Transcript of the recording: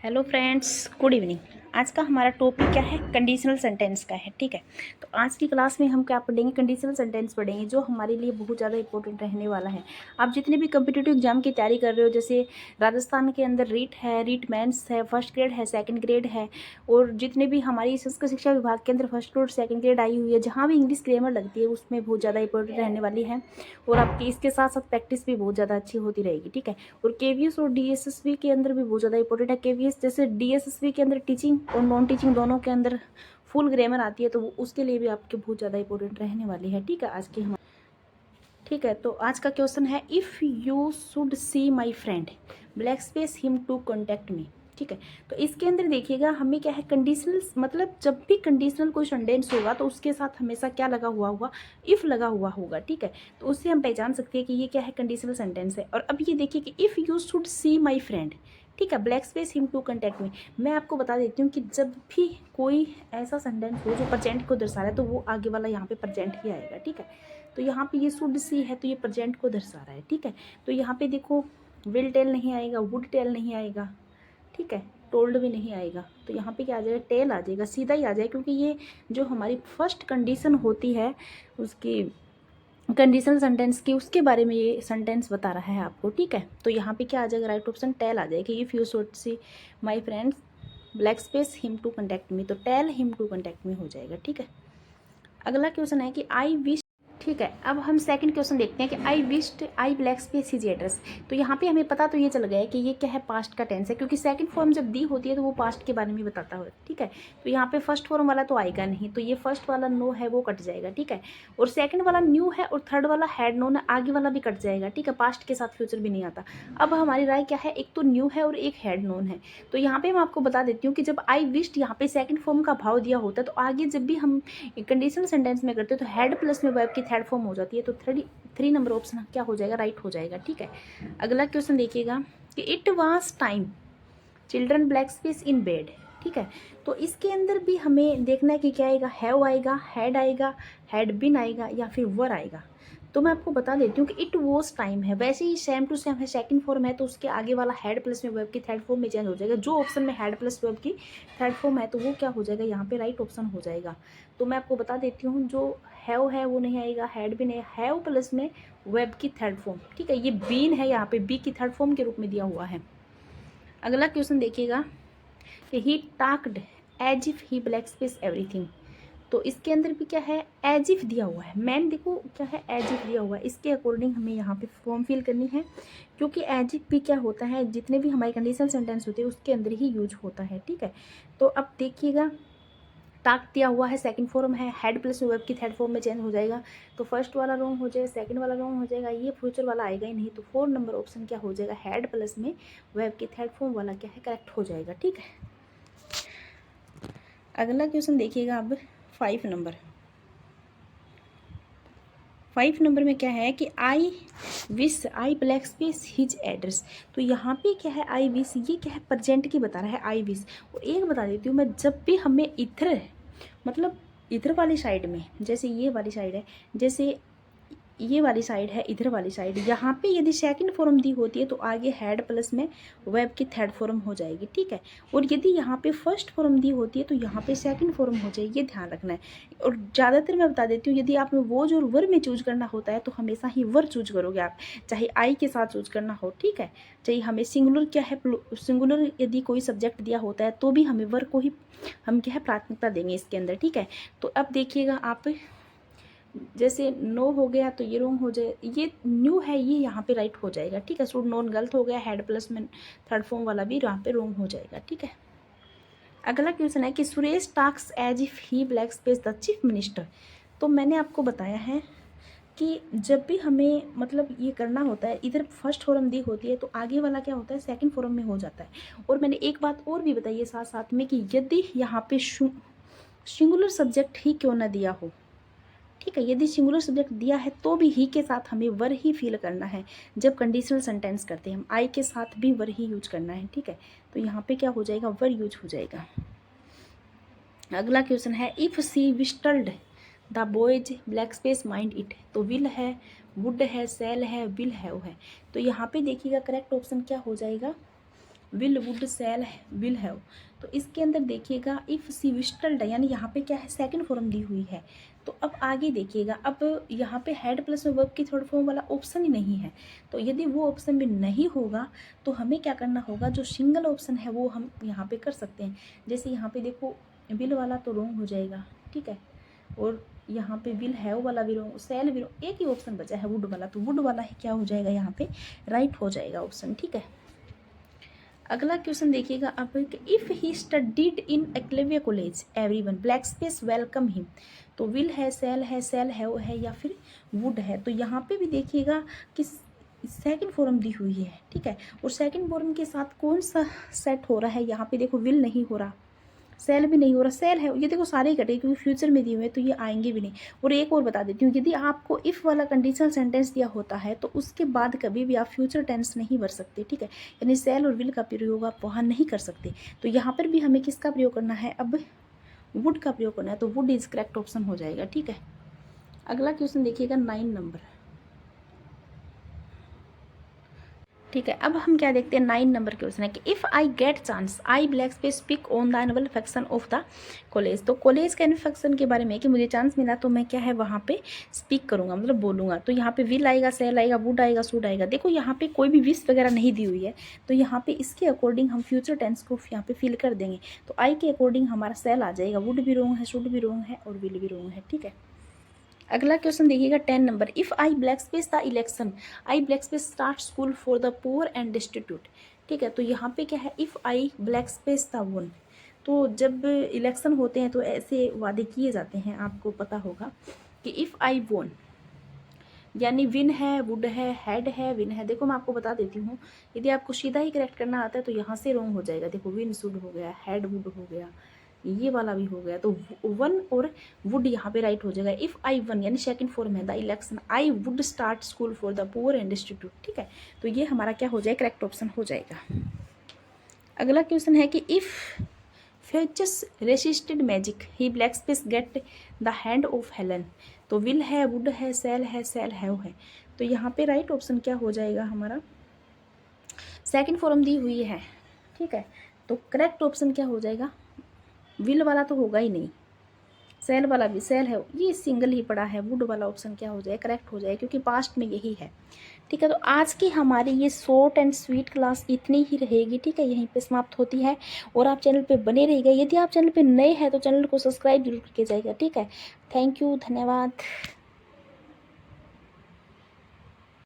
Hello friends, good evening. आज का हमारा टॉपिक क्या है? कंडीशनल सेंटेंस का है। ठीक है, तो आज की क्लास में हम क्या पढ़ेंगे? कंडीशनल सेंटेंस पढ़ेंगे, जो हमारे लिए बहुत ज़्यादा इंपॉर्टेंट रहने वाला है। आप जितने भी कम्पिटिटिव एग्जाम की तैयारी कर रहे हो, जैसे राजस्थान के अंदर रीट है, रीट मेंस है, फर्स्ट ग्रेड है, सेकंड ग्रेड है, और जितने भी हमारी संस्कृत शिक्षा विभाग के अंदर first grade second grade I हुई है, जहाँ भी इंग्लिश ग्रामर लगती है उसमें बहुत ज़्यादा इंपॉर्टेंट रहने वाली है। और आपकी इसके साथ साथ प्रैक्टिस भी बहुत ज़्यादा अच्छी होती रहेगी। ठीक है, और केवीएस और डीएसएसबी के अंदर भी बहुत ज़्यादा इंपॉर्टेंट है। केवीएस जैसे डीएसएसबी के अंदर टीचिंग और नॉन टीचिंग दोनों के अंदर फुल ग्रामर आती है, तो वो उसके लिए भी आपके बहुत ज़्यादा इंपॉर्टेंट रहने वाली है। ठीक है, आज की हम ठीक है, तो आज का क्वेश्चन है, if you should see my friend black space him to contact me. ठीक है, तो इसके अंदर देखिएगा हमें क्या है, कंडीशनल, मतलब जब भी कंडीशनल कोई सेंटेंस होगा तो उसके साथ हमेशा क्या लगा हुआ होगा? इफ़ लगा हुआ होगा। ठीक है, तो उससे हम पहचान सकते हैं कि ये क्या है, कंडीशनल सेंटेंस है। और अब ये देखिए कि if you should see my friend, ठीक है, black space him to contact me. मैं आपको बता देती हूँ कि जब भी कोई ऐसा सेंटेंस हो जो प्रेजेंट को दर्शा रहा है, तो वो आगे वाला यहाँ पे प्रेजेंट ही आएगा। ठीक है, तो यहाँ पे ये शुड सी है, तो ये प्रेजेंट को दर्शा रहा है। ठीक है, तो यहाँ पे देखो विल टेल नहीं आएगा, वुड टेल नहीं आएगा, ठीक है, टोल्ड भी नहीं आएगा, तो यहाँ पे क्या आ जाएगा? टेल आ जाएगा, सीधा ही आ जाएगा, क्योंकि ये जो हमारी फर्स्ट कंडीशन होती है उसकी कंडीशनल सेंटेंस की, उसके बारे में ये सेंटेंस बता रहा है आपको। ठीक है, तो यहाँ पे क्या आ जाएगा? राइट ऑप्शन टेल आ जाएगा। If you should see my friends black space him to contact me, तो tell him to contact me हो जाएगा। ठीक है, अगला क्वेश्चन है कि आई विश। ठीक है, अब हम सेकंड क्वेश्चन देखते हैं कि आई विश्ड आई ब्लैक स्पेस हिज एड्रेस। तो यहाँ पे हमें पता तो ये चल गया है कि ये क्या है, पास्ट का टेंस है, क्योंकि सेकंड फॉर्म जब दी होती है तो वो पास्ट के बारे में बताता है। ठीक है, तो यहाँ पे फर्स्ट फॉर्म वाला तो आएगा नहीं, तो ये फर्स्ट वाला नो है वो कट जाएगा। ठीक है, और सेकंड वाला न्यू है और थर्ड वाला हैड नोन है, आगे वाला भी कट जाएगा। ठीक है, पास्ट के साथ फ्यूचर भी नहीं आता। अब हमारी राय क्या है, एक तो न्यू है और एक हैड नोन है। तो यहाँ पे मैं आपको बता देती हूँ कि जब आई विश्ड यहाँ पे सेकंड फॉर्म का भाव दिया होता है, तो आगे जब भी हम कंडीशनल सेंटेंस में करते हैं तो हैड प्लस में वर्ब की थर्ड फॉर्म हो जाती है, तो थ्री नंबर ऑप्शन क्या हो जाएगा? राइट हो जाएगा। ठीक है, अगला क्वेश्चन देखिएगा कि it was time children black space in bed. ठीक है, तो इसके अंदर भी हमें देखना है कि क्या आएगा, हैव आएगा, हैड आएगा, हैड बिन आएगा, या फिर वर आएगा। तो मैं आपको बता देती हूँ कि इट वॉज टाइम है, वैसे ही सेम टू सेम है, सेकंड फॉर्म है, तो उसके आगे वाला हैड प्लस में वर्ब की थर्ड फॉर्म में चेंज हो जाएगा। जो ऑप्शन में हैड प्लस वर्ब की थर्ड फॉर्म है तो वो क्या हो जाएगा? यहाँ पे राइट ऑप्शन हो जाएगा। तो मैं आपको बता देती हूँ, जो हैव है वो नहीं आएगा, हैड भी नहीं, हैव प्लस में वर्ब की थर्ड फॉर्म। ठीक है, ये बीन है, यहाँ पे बी की थर्ड फॉर्म के रूप में दिया हुआ है। अगला क्वेश्चन देखिएगा कि he talked as if he black space everything. तो इसके अंदर भी क्या है, एज इफ दिया हुआ है। मैन देखो क्या है, एज इफ दिया हुआ है, इसके अकॉर्डिंग हमें यहाँ पे फॉर्म फिल करनी है, क्योंकि एज इफ भी क्या होता है, जितने भी हमारे कंडीशनल सेंटेंस होते हैं उसके अंदर ही यूज होता है। ठीक है, तो अब देखिएगा टाक दिया हुआ है, सेकंड फॉर्म है, हेड प्लस वर्ब की थर्ड फॉर्म में चेंज हो जाएगा, तो फर्स्ट वाला रॉन्ग हो जाएगा, सेकंड वाला रॉन्ग हो जाएगा, ये फ्यूचर वाला आएगा ही नहीं, तो 4 नंबर ऑप्शन क्या हो जाएगा? हेड प्लस में वर्ब की थर्ड फॉर्म वाला क्या है, करेक्ट हो जाएगा। ठीक है, अगला क्वेश्चन देखिएगा अब 5 नंबर। 5 नंबर में क्या है कि I wish I black space his address. तो यहाँ पे क्या है, आई विश, ये क्या है, प्रेजेंट की बता रहा है आई विश। और एक बता देती हूँ मैं, जब भी हमें इधर, मतलब इधर वाली साइड में, जैसे ये वाली साइड है, जैसे ये वाली साइड है, इधर वाली साइड, यहाँ पे यदि सेकंड फॉर्म दी होती है तो आगे हैड प्लस में वेब की थर्ड फॉर्म हो जाएगी। ठीक है, और यदि यहाँ पे फर्स्ट फॉर्म दी होती है तो यहाँ पे सेकंड फॉर्म हो जाएगी, ये ध्यान रखना है। और ज़्यादातर मैं बता देती हूँ, यदि आप में वो जो वर में चूज करना होता है तो हमेशा ही वर चूज करोगे आप, चाहे आई के साथ चूज करना हो। ठीक है, चाहे हमें सिंगुलर क्या है, सिंगुलर यदि कोई सब्जेक्ट दिया होता है तो भी हमें वर को ही हम क्या है प्राथमिकता देंगे इसके अंदर। ठीक है, तो अब देखिएगा आप, जैसे नो हो गया तो ये रॉन्ग हो जाए, ये न्यू है, ये यहाँ पे राइट हो जाएगा। ठीक है, शुड नोन गलत हो गया, हेड प्लस में थर्ड फॉर्म वाला भी यहाँ पे रॉन्ग हो जाएगा। ठीक है, अगला क्वेश्चन है कि Suresh talks as if he black space the chief minister. तो मैंने आपको बताया है कि जब भी हमें मतलब ये करना होता है, इधर फर्स्ट फॉर्म दी होती है तो आगे वाला क्या होता है, सेकंड फॉर्म में हो जाता है। और मैंने एक बात और भी बताई है साथ साथ में कि यदि यहाँ पे सिंगुलर सब्जेक्ट ही क्यों ना दिया हो, ठीक है, यदि सिंगुलर सब्जेक्ट दिया है तो भी ही के साथ हमें वर ही फील करना है। जब कंडीशनल सेंटेंस करते हैं हम आई के साथ भी वर ही यूज करना है। ठीक है, तो यहाँ पे क्या हो जाएगा, वर यूज हो जाएगा। अगला क्वेश्चन है if she whistled the boys black space mind it. तो विल है, वुड है, सेल है, विल हैव है। तो यहाँ पे देखिएगा करेक्ट ऑप्शन क्या हो जाएगा, will, would, sell, will have. तो इसके अंदर देखिएगा इफ़ सी विस्टल्ड, यानी यहाँ पे क्या है, सेकंड फॉर्म दी हुई है। तो अब आगे देखिएगा, अब यहाँ पे हेड प्लस में वर्ब की थर्ड फॉर्म वाला ऑप्शन ही नहीं है। तो यदि वो ऑप्शन भी नहीं होगा तो हमें क्या करना होगा, जो सिंगल ऑप्शन है वो हम यहाँ पे कर सकते हैं। जैसे यहाँ पे देखो विल वाला तो रॉन्ग हो जाएगा, ठीक है, और यहाँ पे विल हैव वाला भी रॉन्ग, सेल भी रॉन्ग, एक ही ऑप्शन बचा है वुड वाला, तो वुड वाला ही क्या हो जाएगा, यहाँ पे राइट हो जाएगा ऑप्शन, ठीक है। अगला क्वेश्चन देखिएगा आप, इफ़ ही स्टडीड इन एक्लेविया college everyone black space welcome him. तो विल है, सेल है या फिर वुड है। तो यहाँ पे भी देखिएगा कि सेकंड फॉर्म दी हुई है, ठीक है, और सेकंड फॉर्म के साथ कौन सा सेट हो रहा है, यहाँ पे देखो विल नहीं हो रहा, सेल भी नहीं हो रहा, सेल है, ये देखो सारे ही कटे क्योंकि फ्यूचर में दिए हुए हैं तो ये आएंगे भी नहीं। और एक और बता देती हूँ, यदि आपको इफ़ वाला कंडीशनल सेंटेंस दिया होता है तो उसके बाद कभी भी आप फ्यूचर टेंस नहीं भर सकते, ठीक है, यानी सेल और विल का प्रयोग आप वहाँ नहीं कर सकते। तो यहाँ पर भी हमें किसका प्रयोग करना है, अब वुड का प्रयोग करना है, तो वुड इज करेक्ट ऑप्शन हो जाएगा, ठीक है। अगला क्वेश्चन देखिएगा 9 नंबर, ठीक है। अब हम क्या देखते हैं, 9 नंबर क्वेश्चन है कि if I get chance I black space speak on the annual function of the college. तो कॉलेज के एनुअल फंक्शन के बारे में कि मुझे चांस मिला तो मैं क्या है वहाँ पे स्पीक करूँगा, मतलब बोलूँगा। तो यहाँ पे विल आएगा, सेल आएगा, वुड आएगा, शुड आएगा। देखो यहाँ पे कोई भी विश वगैरह नहीं दी हुई है, तो यहाँ पे इसके अकॉर्डिंग हम फ्यूचर टेंस को यहाँ पे फिल कर देंगे। तो आई के अकॉर्डिंग हमारा सेल आ जाएगा, वुड भी रॉन्ग है, शुड भी रॉन्ग है और विल भी रॉन्ग है, ठीक है। अगला क्वेश्चन देखिएगा 10 number, if I black space the election I black space start school for the poor and destitute, ठीक है। तो यहाँ पे क्या है, if I black space the one. तो जब इलेक्शन होते हैं तो ऐसे वादे किए जाते हैं, आपको पता होगा कि इफ़ आई वोन, यानी विन है, वुड है, हेड है, विन है। देखो मैं आपको बता देती हूँ, यदि आपको सीधा ही करेक्ट करना आता है तो यहाँ से रॉन्ग हो जाएगा। देखो विन शुड हो गया, हेड वुड हो गया, ये वाला भी हो गया, तो वन और वुड यहाँ पे राइट हो जाएगा। इफ़ आई वन यानी सेकंड फॉर्म है the election I would start school for the poor and distribute, ठीक है। तो ये हमारा क्या हो जाएगा, करेक्ट ऑप्शन हो जाएगा। अगला क्वेश्चन है कि if futures resisted magic he black space get the hand of Helen. तो विल है, वुड है, सेल हैव है। तो यहाँ पे राइट ऑप्शन क्या हो जाएगा हमारा, सेकंड फॉर्म दी हुई है, ठीक है। तो करेक्ट ऑप्शन क्या हो जाएगा, विल वाला तो होगा ही नहीं, सेल वाला भी, सेल है ये सिंगल ही पड़ा है, वुड वाला ऑप्शन क्या हो जाए, करेक्ट हो जाए, क्योंकि पास्ट में यही है, ठीक है। तो आज की हमारी ये शॉर्ट एंड स्वीट क्लास इतनी ही रहेगी, ठीक है, यहीं पे समाप्त होती है। और आप चैनल पे बने रहिएगा, यदि आप चैनल पे नए हैं तो चैनल को सब्सक्राइब जरूर करके जाइएगा, ठीक है। थैंक यू, धन्यवाद।